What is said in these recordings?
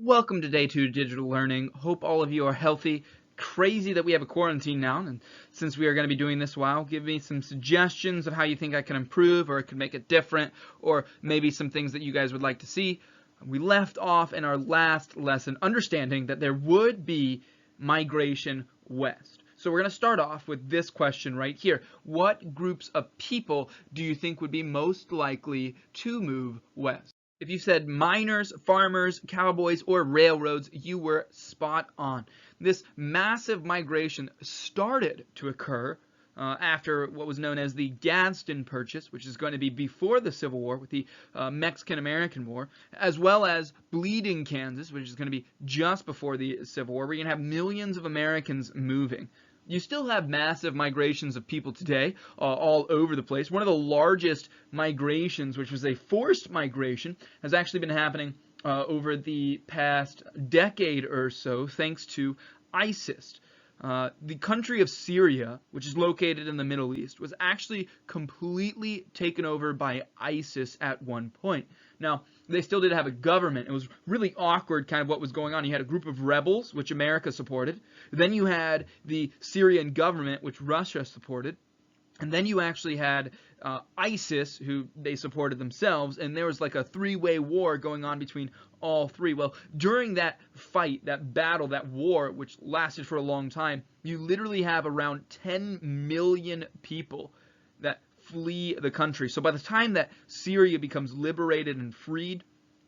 Welcome to day 2 of digital learning. Hope all of you are healthy. Crazy that we have a quarantine now, and since we are going to be doing this a while, give me some suggestions of how you think I can improve or I could make it different, or maybe some things that you guys would like to see. We left off in our last lesson understanding that there would be migration west. So we're going to start off with this question right here. What groups of people do you think would be most likely to move west? If you said miners, farmers, cowboys, or railroads, you were spot on. This massive migration started to occur after what was known as the Gadsden Purchase, which is going to be before the Civil War with the Mexican-American War, as well as Bleeding Kansas, which is going to be just before the Civil War. We're going to have millions of Americans moving. You still have massive migrations of people today all over the place. One of the largest migrations, which was a forced migration, has actually been happening over the past decade or so thanks to ISIS. The country of Syria, which is located in the Middle East, was actually completely taken over by ISIS at one point. Now, they still did have a government. It was really awkward kind of what was going on. You had a group of rebels, which America supported. Then you had the Syrian government, which Russia supported. And then you actually had ISIS, who they supported themselves, and there was like a three-way war going on between all three. Well, during that fight, that battle, that war, which lasted for a long time, you literally have around 10 million people that flee the country. So by the time that Syria becomes liberated and freed,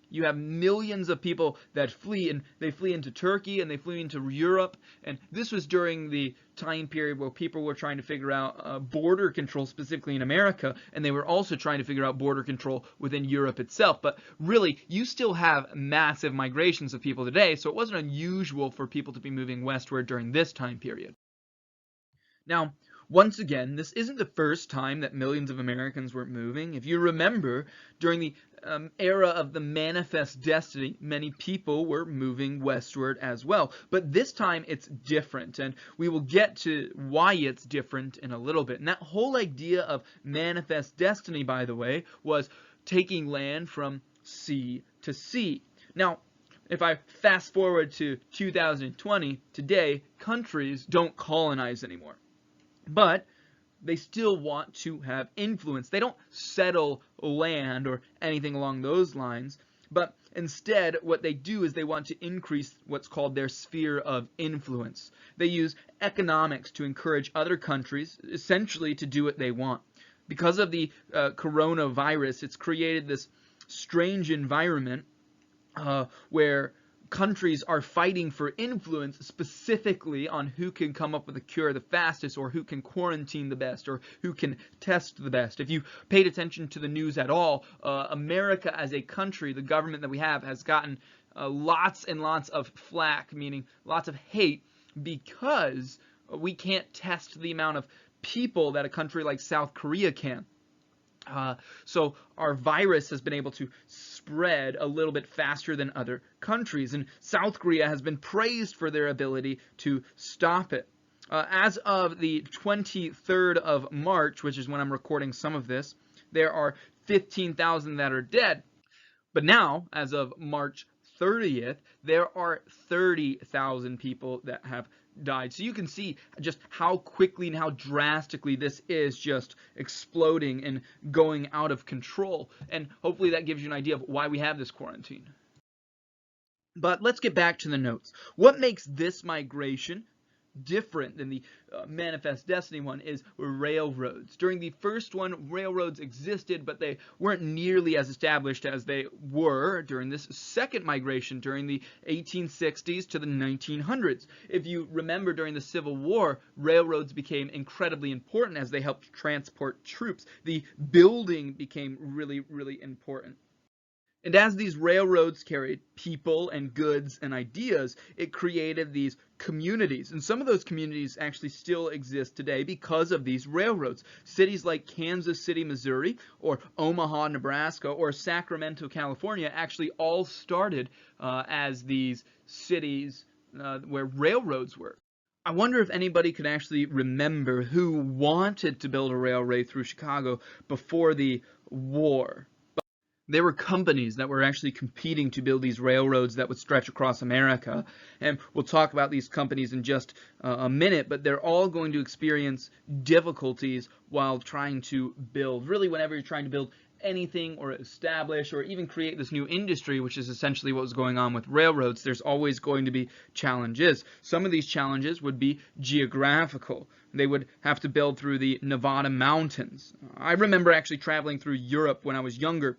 you have millions of people that flee, and they flee into Turkey and they flee into Europe. And this was during the time period where people were trying to figure out border control, specifically in America, and they were also trying to figure out border control within Europe itself. But really, you still have massive migrations of people today, so it wasn't unusual for people to be moving westward during this time period. Now, once again, this isn't the first time that millions of Americans were moving. If you remember, during the era of the Manifest Destiny, many people were moving westward as well. But this time it's different, and we will get to why it's different in a little bit. And that whole idea of Manifest Destiny, by the way, was taking land from sea to sea. Now, if I fast forward to 2020, today, countries don't colonize anymore. But they still want to have influence. They don't settle land or anything along those lines, but instead what they do is they want to increase what's called their sphere of influence. They use economics to encourage other countries essentially to do what they want. Because of the coronavirus, it's created this strange environment where countries are fighting for influence specifically on who can come up with a cure the fastest, or who can quarantine the best, or who can test the best. If you paid attention to the news at all, America as a country, the government that we have, has gotten lots and lots of flack, meaning lots of hate, because we can't test the amount of people that a country like South Korea can. So our virus has been able to spread a little bit faster than other countries, and South Korea has been praised for their ability to stop it. As of the 23rd of March, which is when I'm recording some of this, there are 15,000 that are dead. But now, as of March 30th, there are 30,000 people that have died. So you can see just how quickly and how drastically this is just exploding and going out of control. And hopefully that gives you an idea of why we have this quarantine. But let's get back to the notes. What makes this migration different than the Manifest Destiny one is railroads. During the first one, railroads existed, but they weren't nearly as established as they were during this second migration during the 1860s to the 1900s. If you remember, during the Civil War, railroads became incredibly important as they helped transport troops. The building became really, really important. And as these railroads carried people and goods and ideas, it created these communities. And some of those communities actually still exist today because of these railroads. Cities like Kansas City, Missouri, or Omaha, Nebraska, or Sacramento, California actually all started as these cities where railroads were. I wonder if anybody could actually remember who wanted to build a railway through Chicago before the war. There were companies that were actually competing to build these railroads that would stretch across America. And we'll talk about these companies in just a minute, but they're all going to experience difficulties while trying to build. Really, whenever you're trying to build anything or establish or even create this new industry, which is essentially what was going on with railroads, there's always going to be challenges. Some of these challenges would be geographical. They would have to build through the Nevada mountains. I remember actually traveling through Europe when I was younger.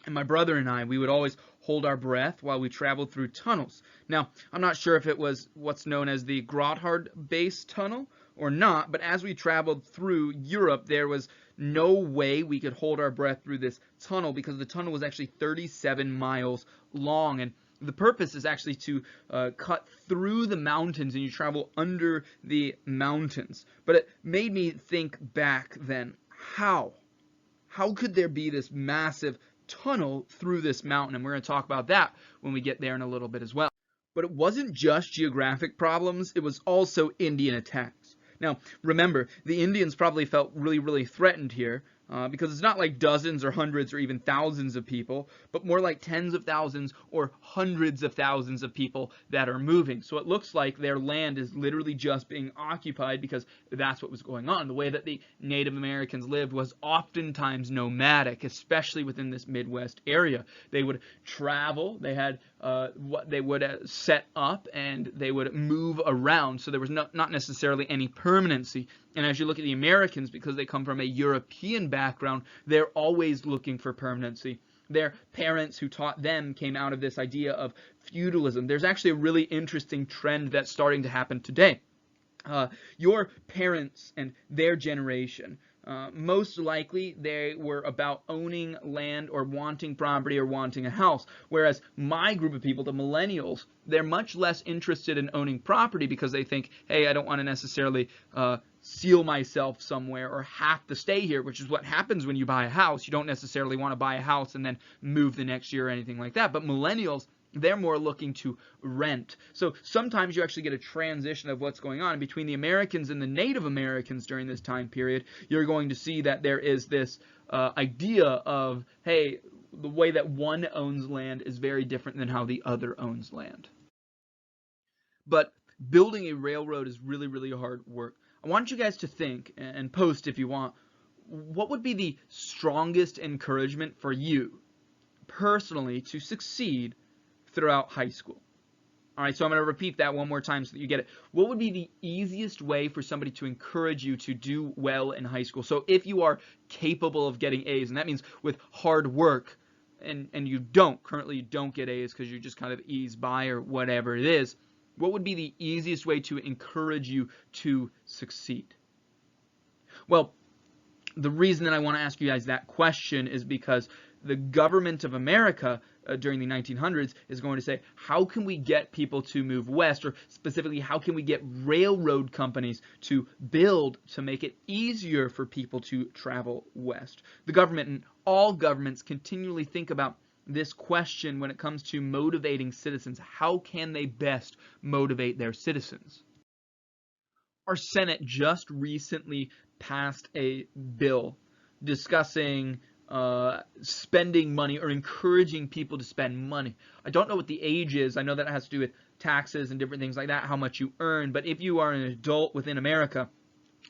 And my brother and I, we would always hold our breath while we traveled through tunnels. Now, I'm not sure if it was what's known as the Gotthard Base Tunnel or not, but as we traveled through Europe, there was no way we could hold our breath through this tunnel because the tunnel was actually 37 miles long. And the purpose is actually to cut through the mountains, and you travel under the mountains. But it made me think back then, how could there be this massive tunnel through this mountain? And we're going to talk about that when we get there in a little bit as well. But it wasn't just geographic problems, it was also Indian attacks. Now, remember, the Indians probably felt really, really threatened here because it's not like dozens or hundreds or even thousands of people, but more like tens of thousands or hundreds of thousands of people that are moving. So it looks like their land is literally just being occupied because that's what was going on. The way that the Native Americans lived was oftentimes nomadic, especially within this Midwest area. They would travel, they had what they would set up, and they would move around. So there was not necessarily any permanency. And as you look at the Americans, because they come from a European background, they're always looking for permanency. Their parents who taught them came out of this idea of feudalism. There's actually a really interesting trend that's starting to happen today. Your parents and their generation, most likely they were about owning land or wanting property or wanting a house, whereas my group of people, the millennials, they're much less interested in owning property because they think, hey, I don't want to necessarily seal myself somewhere or have to stay here, which is what happens when you buy a house. You don't necessarily want to buy a house and then move the next year or anything like that. But millennials, they're more looking to rent. So sometimes you actually get a transition of what's going on between the Americans and the Native Americans during this time period. You're going to see that there is this idea of, hey, the way that one owns land is very different than how the other owns land. But building a railroad is really, really hard work. I want you guys to think, and post if you want, what would be the strongest encouragement for you personally to succeed throughout high school? All right, so I'm going to repeat that one more time so that you get it. What would be the easiest way for somebody to encourage you to do well in high school? So if you are capable of getting A's, and that means with hard work, and you currently you don't get A's because you just kind of ease by or whatever it is, what would be the easiest way to encourage you to succeed? Well, the reason that I want to ask you guys that question is because the government of America during the 1900s is going to say, how can we get people to move west, or specifically, how can we get railroad companies to build to make it easier for people to travel west? The government and all governments continually think about this question when it comes to motivating citizens. How can they best motivate their citizens? Our Senate just recently passed a bill discussing spending money or encouraging people to spend money. I don't know what the age is. I know that it has to do with taxes and different things like that, how much you earn. But if you are an adult within America,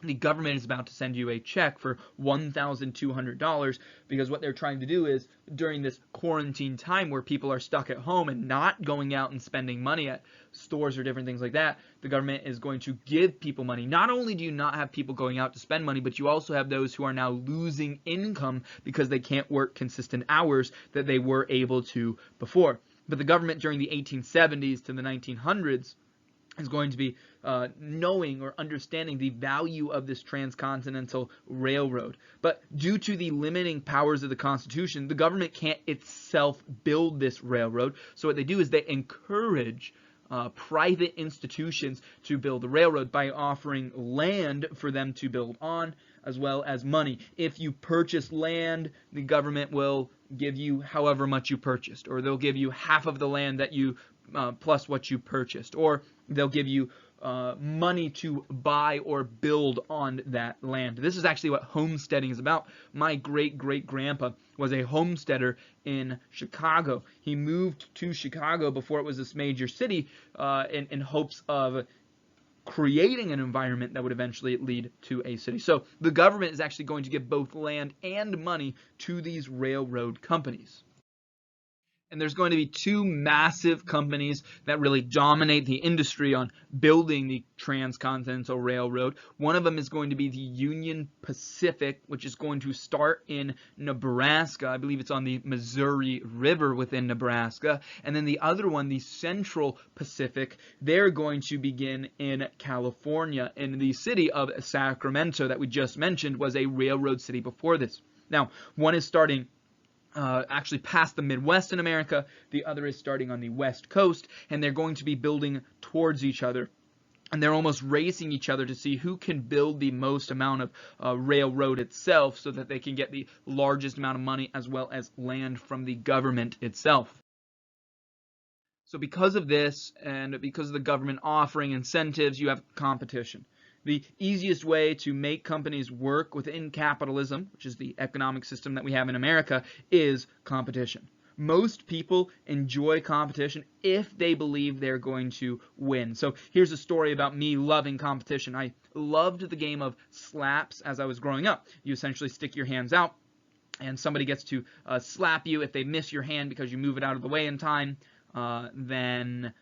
the government is about to send you a check for $1,200 because what they're trying to do is, during this quarantine time where people are stuck at home and not going out and spending money at stores or different things like that, the government is going to give people money. Not only do you not have people going out to spend money, but you also have those who are now losing income because they can't work consistent hours that they were able to before. But the government during the 1870s to the 1900s is going to be knowing or understanding the value of this transcontinental railroad. But due to the limiting powers of the Constitution, the government can't itself build this railroad. So what they do is they encourage private institutions to build the railroad by offering land for them to build on, as well as money. If you purchase land, the government will give you however much you purchased, or they'll give you half of the land that you plus what you purchased, or they'll give you money to buy or build on that land. This is actually what homesteading is about. My great-great-grandpa was a homesteader in Chicago. He moved to Chicago before it was this major city in hopes of creating an environment that would eventually lead to a city. So the government is actually going to give both land and money to these railroad companies. And there's going to be two massive companies that really dominate the industry on building the transcontinental railroad. One of them is going to be the Union Pacific, which is going to start in Nebraska. I believe it's on the Missouri River within Nebraska. And then the other one, the Central Pacific, they're going to begin in California. In the city of Sacramento that we just mentioned was a railroad city before this. Now, one is starting actually past the Midwest in America, the other is starting on the West Coast, and they're going to be building towards each other. And they're almost racing each other to see who can build the most amount of railroad itself so that they can get the largest amount of money as well as land from the government itself. So because of this and because of the government offering incentives, you have competition. The easiest way to make companies work within capitalism, which is the economic system that we have in America, is competition. Most people enjoy competition if they believe they're going to win. So here's a story about me loving competition. I loved the game of slaps as I was growing up. You essentially stick your hands out and somebody gets to slap you. If they miss your hand because you move it out of the way in time, then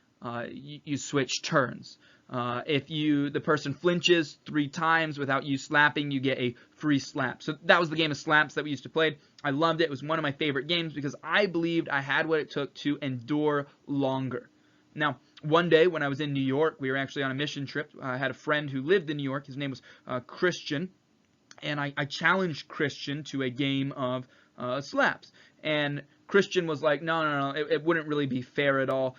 you switch turns. If the person flinches 3 times without you slapping, you get a free slap. So that was the game of slaps that we used to play. I loved it. It was one of my favorite games because I believed I had what it took to endure longer. Now, one day when I was in New York, we were actually on a mission trip. I had a friend who lived in New York. His name was Christian. And I challenged Christian to a game of slaps. And Christian was like, no, it wouldn't really be fair at all.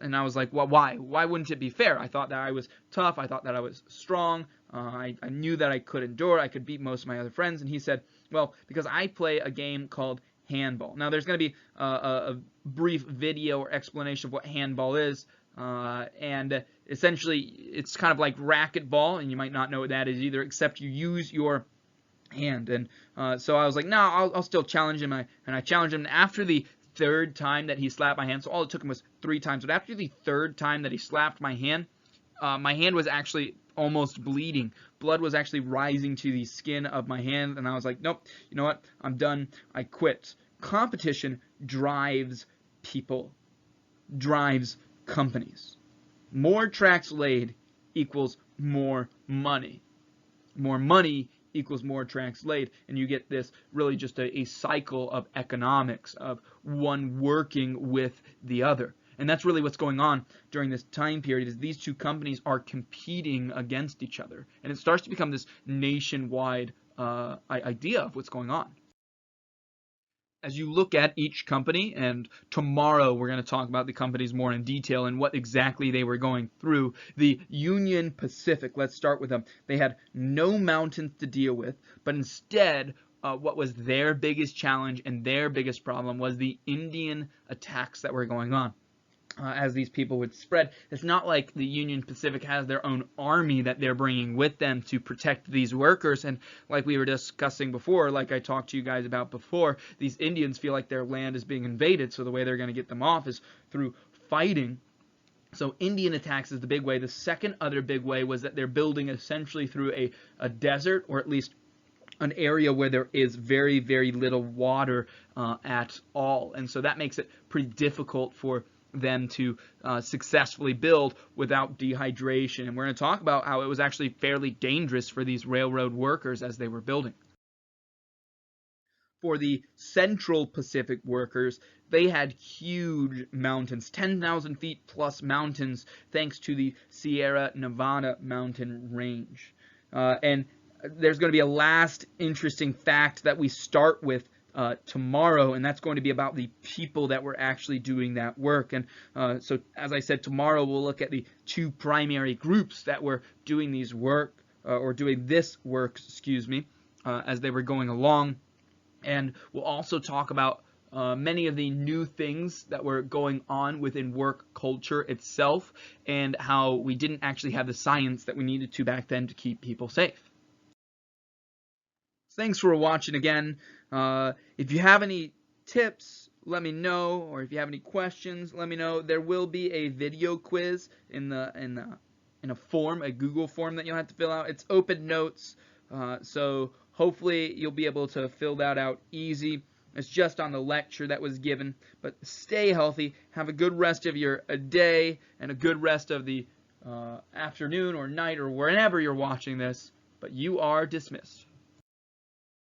And I was like, well, why? Why wouldn't it be fair? I thought that I was tough. I thought that I was strong. I knew that I could endure. I could beat most of my other friends. And he said, well, because I play a game called handball. Now, there's going to be a brief video or explanation of what handball is. And essentially, it's kind of like racquetball. And you might not know what that is either, except you use your hand. And so I was like, no, I'll still challenge him. And I challenged him. And after the 3rd time that he slapped my hand, so all it took him was 3 times, but after the 3rd time that he slapped my hand was actually almost bleeding. Blood was actually rising to the skin of my hand, and I was like, nope, you know what, I'm done, I quit. Competition drives people, drives companies. More tracks laid equals more money. More money equals more tracks laid, and you get this really just a cycle of economics, of one working with the other. And that's really what's going on during this time period, is these two companies are competing against each other, and it starts to become this nationwide idea of what's going on. As you look at each company, and tomorrow we're going to talk about the companies more in detail and what exactly they were going through. The Union Pacific, let's start with them. They had no mountains to deal with, but instead what was their biggest challenge and their biggest problem was the Indian attacks that were going on. As these people would spread. It's not like the Union Pacific has their own army that they're bringing with them to protect these workers. And like we were discussing before, like I talked to you guys about before, these Indians feel like their land is being invaded, so the way they're going to get them off is through fighting. So Indian attacks is the big way. The second other big way was that they're building essentially through a desert, or at least an area where there is very, very little water at all. And so that makes it pretty difficult for them to successfully build without dehydration. And we're going to talk about how it was actually fairly dangerous for these railroad workers as they were building. For the Central Pacific workers, they had huge mountains, 10,000 feet plus mountains, thanks to the Sierra Nevada mountain range. And there's going to be a last interesting fact that we start with tomorrow, and that's going to be about the people that were actually doing that work. And so, as I said, tomorrow we'll look at the 2 primary groups that were doing these work, or doing this work, excuse me, as they were going along. And we'll also talk about many of the new things that were going on within work culture itself, and how we didn't actually have the science that we needed to back then to keep people safe. Thanks for watching again. If you have any tips, let me know, or if you have any questions, let me know. There will be a video quiz in a form, a Google form that you'll have to fill out. It's open notes, so hopefully you'll be able to fill that out easy. It's just on the lecture that was given. But stay healthy. Have a good rest of your day and a good rest of the afternoon or night or wherever you're watching this. But you are dismissed.